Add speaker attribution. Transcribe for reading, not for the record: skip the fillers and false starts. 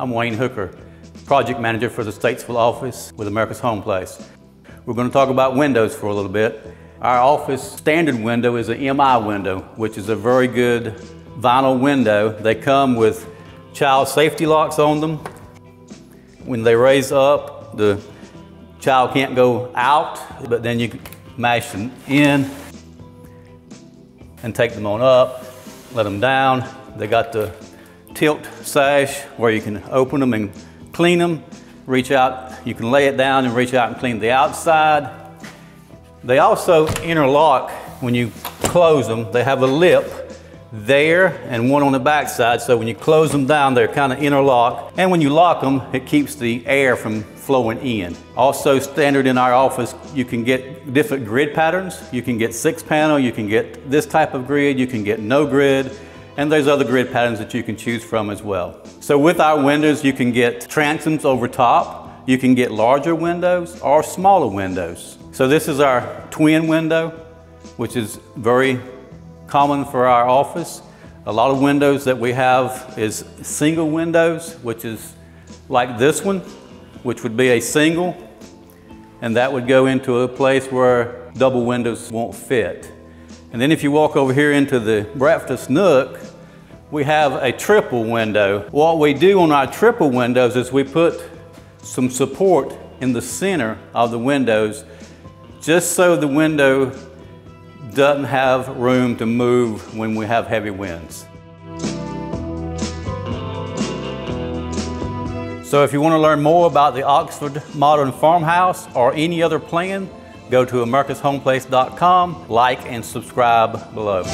Speaker 1: I'm Wayne Hooker, Project Manager for the Statesville office with America's Home Place. We're going to talk about windows for a little bit. Our office standard window is an MI window, which is a very good vinyl window. They come with child safety locks on them. When they raise up, the child can't go out, but then you can mash them in and take them on up, let them down. They got the tilt sash where you can open them and clean them. Reach out, you can lay it down and reach out and clean the outside. They also interlock when you close them. They have a lip there and one on the back side, so when you close them down, they're kind of interlocked. And when you lock them, it keeps the air from flowing in. Also standard in our office, you can get different grid patterns. You can get 6-panel, you can get this type of grid, you can get no grid, and there's other grid patterns that you can choose from as well. So with our windows, you can get transoms over top, you can get larger windows or smaller windows. So this is our twin window, which is very common for our office. A lot of windows that we have is single windows, which is like this one, which would be a single, and that would go into a place where double windows won't fit. And then if you walk over here into the breakfast nook, we have a triple window. What we do on our triple windows is we put some support in the center of the windows just so the window doesn't have room to move when we have heavy winds. So if you want to learn more about the Oxford Modern Farmhouse or any other plan, go to americashomeplace.com, like and subscribe below.